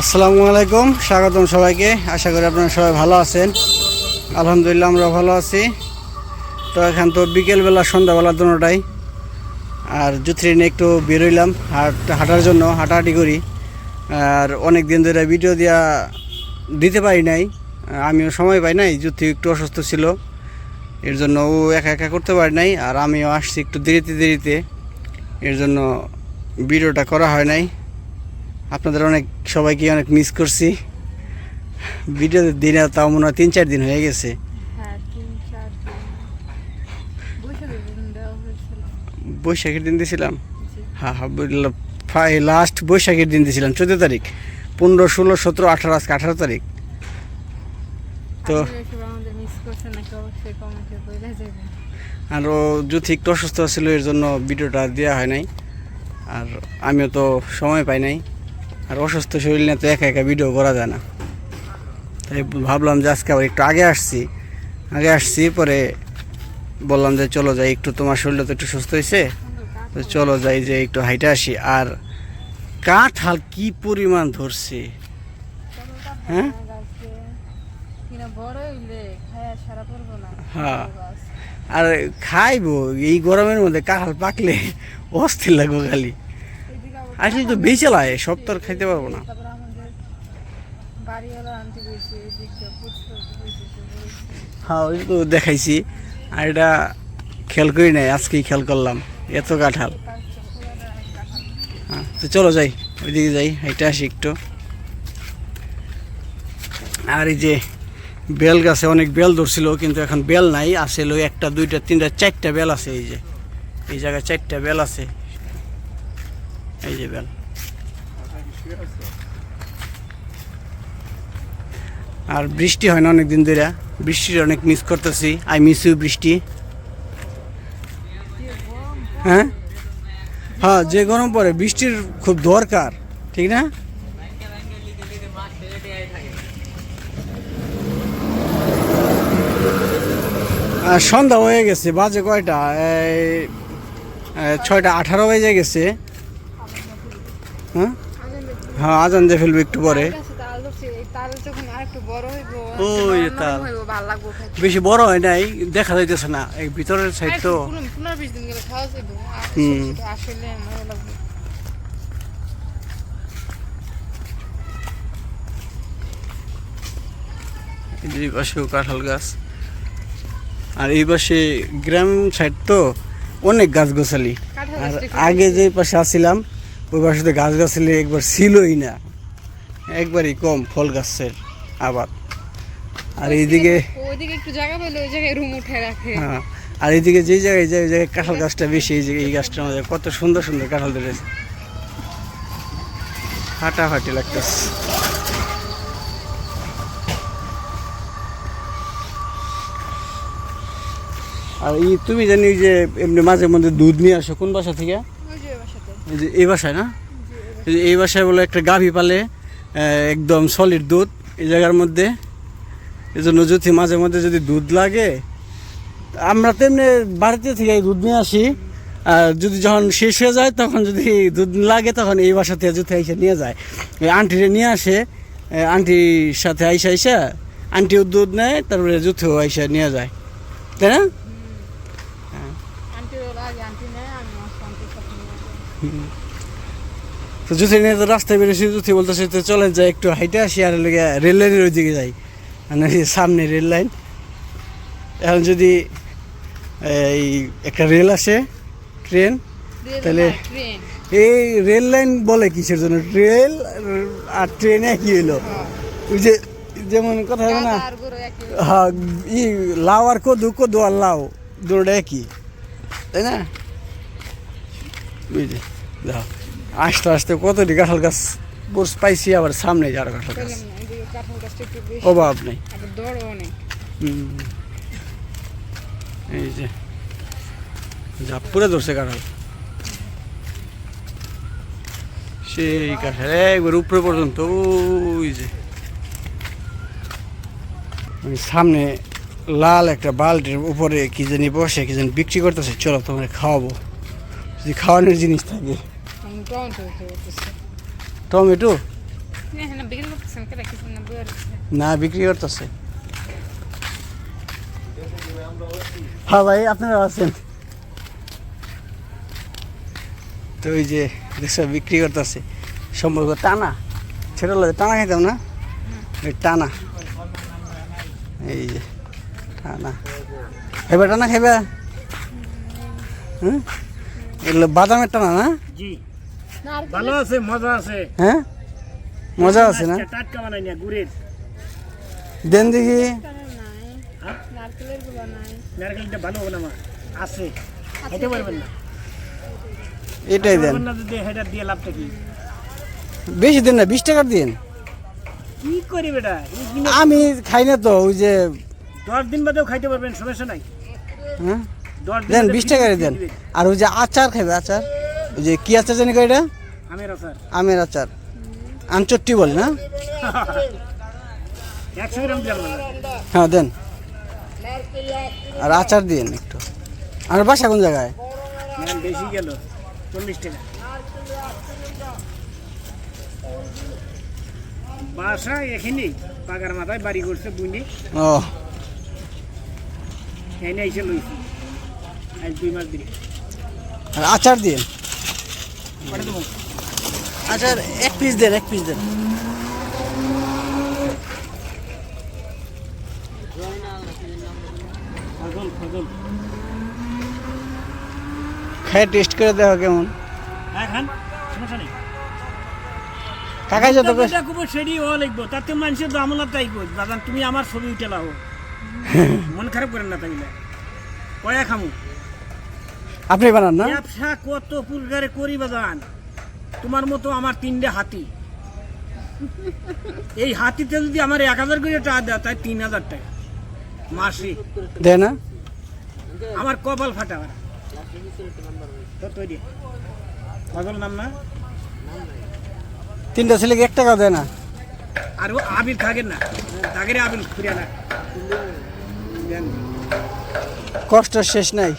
আসসালামু আলাইকুম, স্বাগতম সবাইকে। আশা করি আপনারা সবাই ভালো আছেন। আলহামদুলিল্লাহ আমরা ভালো আছি। তো এখন তো বিকেলবেলা সন্ধ্যাবেলা দুটোটাই, আর জুথরি নিয়ে একটু বেরোইলাম হাঁটার জন্য, হাঁটাহাঁটি করি। আর অনেক দিন ধরে ভিডিও দিতে পারি নাই, আমিও সময় পাই নাই। জুথরি একটু অসুস্থ ছিল, এর জন্য ও একা একা করতে পারি নাই, আর আমিও আসছি একটু দেরিতে, এর জন্য ভিডিওটা করা হয় নাই। আপনাদের সবাইকে অনেক মিস করছি। ভিডিও দিনে তাও মনে হয় 3-4 দিন হয়ে গেছে। বৈশাখের দিন দিয়েছিলাম। হ্যাঁ, লাস্ট বৈশাখের দিন দিয়েছিলাম 14 তারিখ, 15, 16, 17, 18, আজকে 18 তারিখ। তো আরও যদি একটু অসুস্থ ছিল, এর জন্য ভিডিওটা দেওয়া হয় নাই। আর আমিও তো সময় পাই নাই, আর অসুস্থ শরীর নিয়ে তো একা একা ভিডিও করা যায় না। তাই ভাবলাম যে আজকে আবার একটু আগে আসছি, পরে বললাম যে চলো যাই একটু, তোমার শরীরটা তো একটু সুস্থ হয়েছে, তো চলো যাই যে একটু হাইটে আসি। আর কাঁঠাল কি পরিমাণ ধরছে, হ্যাঁ হ্যাঁ, আর খাইবো এই গরমের মধ্যে। কাঁঠাল পাকলে অস্থির লাগবো খালি। আসলে তো বেঁচে লাই, সব তো আর খাইতে পারবো না। হ্যাঁ, ওই তো দেখাইছি, আর এটা খেয়াল করি নাই, আজকেই খেয়াল করলাম এত কাঁঠাল। হ্যাঁ, তো চলো যাই, ওইদিকে যাই, এটা আসি একটু। আর এই যে বেল গাছে অনেক বেল ধরছিল, কিন্তু এখন বেল নাই, আসলে ওই 1, 2, 3, 4টা বেল আছে। এই জায়গায় 4টা বেল আছে, এই যে বেল। আর বৃষ্টি হয় না অনেকদিন ধরে, বৃষ্টির অনেক মিস করতেছি। আই মিস ইউ বৃষ্টি। হ্যাঁ হ্যাঁ, যে গরম পড়ে বৃষ্টির খুব দরকার, ঠিক না? সন্ধ্যা হয়ে গেছে, বাজে কয়টা? 6:18 বেজে গেছে। হ্যাঁ হ্যাঁ, আজান দিয়ে ফেলবে একটু পরে। ওই তাল বেশি বড় হয় নাই, দেখা যাইতেছে না, এই ভিতরের সাইড তো। এই পাশেও কাঁঠাল গাছ, আর এই পাশে গ্রাম সাইড তো অনেক গাছগাছালি। আর আগে যে পাশে আসছিলাম ওই পাশে গাছগাছালি একবার ছিলই না, একবারই কম ফল গাছের আবাদ। আর এইদিকে একটু জায়গা পেলে ওই জায়গায় রুম উঠে রাখে। হ্যাঁ, আর এইদিকে যে জায়গায় কাঁঠাল গাছটা বেশি, এই গাছটার মধ্যে কত সুন্দর সুন্দর কাঁঠাল ধরেছে, ফাটাফাটি লাগতেছে। আর তুমি জানি যে এমনি মাঝে মধ্যে দুধ নিয়ে আসো কোন বাসা থেকে? এই বাসায় না, এই বাসায় বলে একটা গাভী পালে, একদম সলিড দুধ এই জায়গার মধ্যে। এই জন্য যদি মাঝে মধ্যে যদি দুধ লাগে, আমরা তেমনি বাড়িতে থেকে দুধ নিয়ে আসি। আর যদি যখন শেষ হয়ে যায়, তখন যদি দুধ লাগে, তখন এই বাসা থেকে জুথে আইসা নিয়ে যায়। আন্টিরে নিয়ে আসে, আন্টির সাথে আইসা আন্টিও দুধ নেয়, তারপরে জুথেও আইসা নিয়ে যায়, তাই না? তো জুথি নিয়ে তো রাস্তায় বেরিয়েছি, জুথি বলতেছে তো চলেন যাই একটু হাইটে আসি, আর রেল লাইনের ওই দিকে যাই, মানে সামনে রেল লাইন। এখন যদি এই একটা রেল আসে, ট্রেন, তাহলে এই রেল লাইন বলে কিসের জন্য? রেল আর ট্রেন একই হইলো। ওই যে যেমন কথা হবে না, হ্যাঁ, লাউ আর কদু আর লাউ দুটোটা একই, তাই না? বুঝলি, দেখো আস্তে আস্তে কতটি কাঁঠাল গাছ পাইছি, আবার সামনে যারা কাঁঠাল গাছ অভাব নেই। এই যে পুরে ধরছে কাঁঠাল, সেই কাঁঠাল একবার উপরে পর্যন্ত। ওই যে সামনে লাল একটা বালতির উপরে কি জানি বসে, কি জানি বিক্রি করতেছে। চলো তোমার খাওয়াবো, যদি খাওয়ানোর জিনিস থাকে। টমেটো না বিক্রি করতেছে। হ্যাঁ ভাই আপনারা আছেন তো ওই যে দেখছো বিক্রি করতেছে সম্পর্ক টানা ছোট টানা খাইতাম না ওই টানা এই যে টানা খাইবা টানা খাইবা হ্যাঁ এগুলো বাদামের টানা না জি ভালো আছে মজা আছে হ্যাঁ মজা আছে না টাটকা বানাই না গুড়ের দেন দেখি নারকেলটা ভালো হবে না মা আছে খাইতে পারবেন না এটাই দেন না যদি হেডা দিয়ে লাভটা কি বেশি দেন না 20 টাকা দিন কি করি বেটা আমি খাই না তো ওই যে 10 দিন বাদেও খাইতে পারবেন সমস্যা নাই হ্যাঁ 10 দেন দিন 20 টাকা দেন আর ওই যে আচার খাইবে আচার ওই যে কি আচার জানি কই এটা আমের আচার আমের আচার আনচট্টি বলে না 100 গ্রাম দিলাম না হ্যাঁ দেন আর আচার দিন একটু আর বাসা কোন জায়গায় ম্যাম বেশি গেল 40 টাকা বাসা এখানেই পাকার মাথায় বাড়ি করছে বুনি ও এনে এসে লইছি আজ 2 মাস দিকে আর আচার দিন কটা দেবো আচার এক পিস দেন ফজল ফজল খাই টেস্ট করে দেখো কেমন হ্যাঁ খান সমস্যা নেই কাকাই যত করে এটা খুব সেডি ও লিখবো তাতে মানুষের তো আমলা তাই কই বাজান তুমি আমার ছবি উঠে লাও মন খারাপ করেন না তাইলে কয়া খামু আপনি বানান না ব্যবসা কত পুরগারে করি বাজান তোমার মতো আমার 3টে হাতি এই হাতিতে যদি আমার 1000 করে টাকা দেয় তাই 3000 টাকা মাসে দেয় না আমার কপাল ফাটা তো তৈরি পাগল নাম না 3টা ছেলেকে 1 টাকা দেয় না আর ও আবির থাকেন না তাগেরে আবির ফিরে না কষ্ট শেষ নাই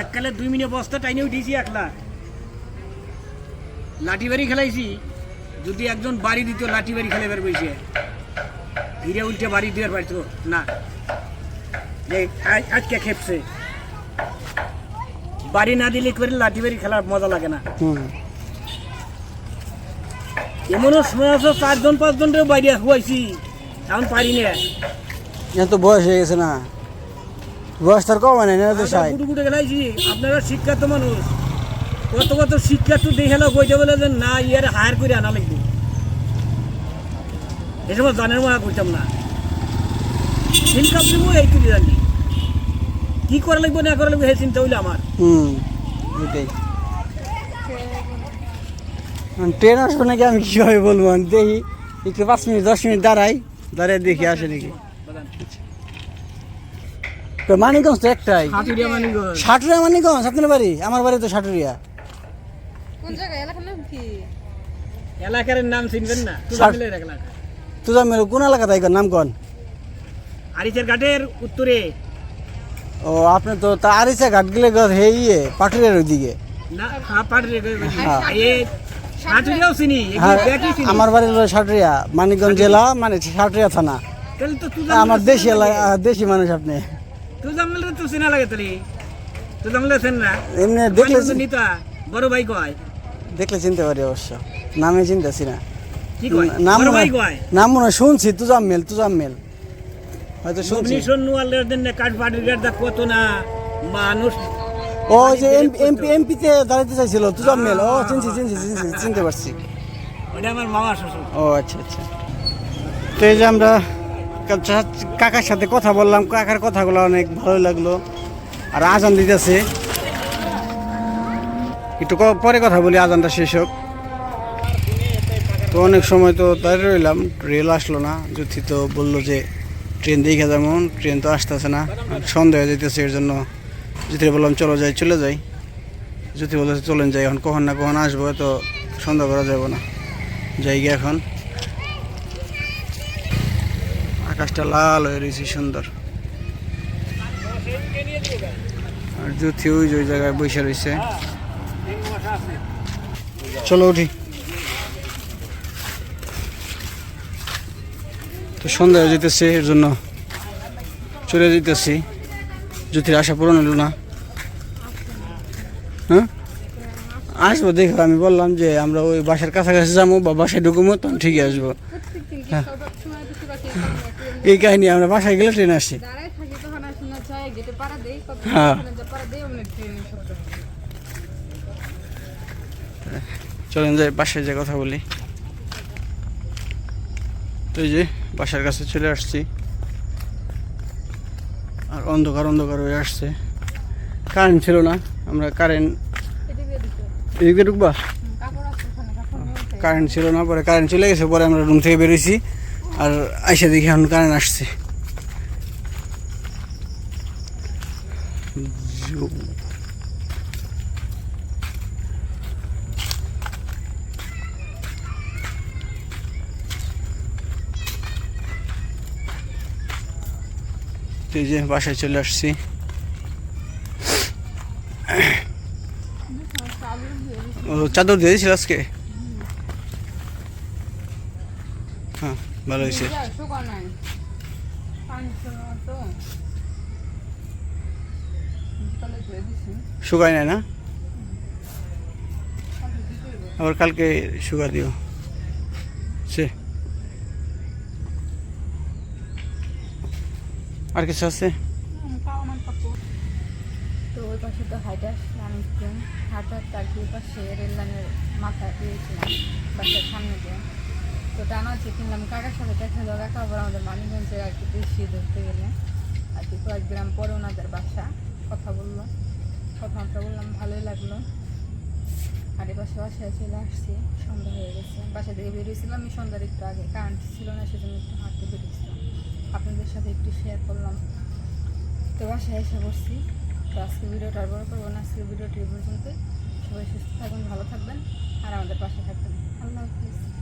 এককালে 2 মিনিট বস্তা টাইনে উঠেছি 1 লাখ লাঠি বাড়ি খেলাইছি যদি একজন বাড়ি দিত লাঠি বাড়ি খেলে বের বইছে হিরে উল্টে বাড়ি দেওয়ার পারতো না যে আজকে খেপছে বাড়ি না দিলে করে লাঠি বাড়ি খেলার মজা লাগে না এমনও সময় আছে 4-5 বাইরে হয়েছি এখন পারি না এখন তো বয়স হয়ে গেছে না বয়স তার কম মানে না তো সাই গুটু গুটে খেলাইছি আপনারা শিক্ষার্থ মানুষ কত শিক্ষার্থ দেখে না কইতে বলে যে না ইয়ারে হায়ার করে আনা লাগবে এই সময় জানের মনে করতাম না ইনকাম দিব এইটুকু জানি কি করা লাগবে না করা লাগবে সেই চিন্তা হইলে আমার এটাই ট্রেন আসবে নাকি আমি কীভাবে বলবো আমি দেখি একটু 5 মিনিট 10 মিনিট দাঁড়াই দেখি আসে নাকি তো মানিকগঞ্জ তো একটাই সাটুরিয়া মানিকগঞ্জ আপনার বাড়ি আমার বাড়ি তো সাটুরিয়া এলাকার নাম চিনবেন না তুজামের কোন এলাকা তাই নাম কোন আরিচের ঘাটের উত্তরে ও আপনি তো তা আরিচা ঘাট গেলে হে ইয়ে পাটুরিয়ার ওইদিকে না সাটুরিয়াও চিনি আমার বাড়ি হলো সাটুরিয়া মানিকগঞ্জ জেলা মানে সাটুরিয়া থানা তাহলে তো আমার দেশি এলাকা দেশি মানুষ আপনি তুজামলে তো চিনা লাগে তাহলে তুজামলে চেন না এমনি দেখলে নিতা বড় ভাই কয় দেখলে চিনতে পারি অবশ্য নামে চিনতেছি না কি কয় বড় ভাই কয় নাম মনে শুনছি তুজাম্মেল হয়তো শুনছি সোনুয়ালের দিন কাট পাটির গাড়দা কত না মানুষ ও যে এমপি তে দাঁড়াতে চাইছিল তুজাম্মেল ও চিনতে পারছি ওটা আমার মামা শ্বশুর ও আচ্ছা তো এই যে আমরা কাকার সাথে কথা বললাম কাকার কথাগুলো অনেক ভালো লাগলো আর আজান দিতেছে একটু পরে কথা বলি আজানটা শেষ হোক তো অনেক সময় তো দাঁড়িয়ে রইলাম রেল আসলো না জ্যোতি তো বললো যে ট্রেন দেখে যেমন ট্রেন তো আসতেছে না সন্দেহ হয়ে যেতেছে এর জন্য জ্যোতি বললাম চলে যাই জ্যোতি বলতেছে চলেন যাই এখন কখন না কখন আসবো তো সন্দেহ করা যাবো না যাই গিয়ে এখন আকাশটা লাল হয়ে রয়েছে সুন্দর আর জ্যোতি ওই জায়গায় বসে রয়েছে চলো উঠি তো সন্ধ্যা হয়ে যেতেছে, এর জন্য চলে যেতেছি। জ্যোতির আশা পূরণ হলো না। হ্যাঁ আসবো, দেখো আমি বললাম যে আমরা ওই বাসার কাছাকাছি যাবো বা বাসায় ঢুকবো, তখন ঠিকই আসবো। এই কাহিনী আমরা বাসায় গেলে ট্রেনে আসি। হ্যাঁ চলেন যাই বাসায় যে কথা বলি। তো এই যে বাসার কাছে চলে আসছি, আর অন্ধকার অন্ধকার হয়ে আসছে। কারেন্ট ছিল না, আমরা কারেন্ট এদিকে ঢুকবা, কারেন্ট ছিল না, পরে কারেন্ট চলে গেছে, পরে আমরা রুম থেকে বেরোইছি। আর আইসা দেখি এখন কারেন্ট আসছে। এই যে বাসায় চলে আসছি। ও চাদর দিয়ে দিয়েছিল আজকে? হ্যাঁ ভালো হয়েছে। শুকায় নাই না, আবার কালকে শুকা দিও। সে আর কিছু আছে? তো ওই পাশে তো হাইটে আসলাম একটু, হাঁটা তার পাশে রেল লাইনের মাথা দিয়েছিলাম বাসার সামনে দিয়ে। তো টানা হচ্ছে কিনলাম, কাকার সাথে দেখা যাওয়া, কাকা আবার আমাদের মানিগঞ্জের আর কি বেশি ধরতে গেলে আর কি কয়েক গ্রাম পরে ওনাদের বাসা। কথাবার্তা বললাম, ভালোই লাগলো। আর এ পাশে বাসায় চলে আসছি, সন্ধ্যা হয়ে গেছে। বাসা থেকে বেরিয়েছিলাম আমি সন্ধ্যার একটু আগে, কারেন্ট ছিল না, সেজন্য একটু হাঁটতে বেরিয়েছিলাম, আপনাদের সাথে একটু শেয়ার করলাম। তো বাসায় এসে বসছি। তো আজকে ভিডিওটা আর বড় করবো না, আজকের ভিডিওটি এই পর্যন্তই। সবাই সুস্থ থাকবেন, ভালো থাকবেন, আর আমাদের পাশে থাকবেন। আল্লাহ হাফিজ।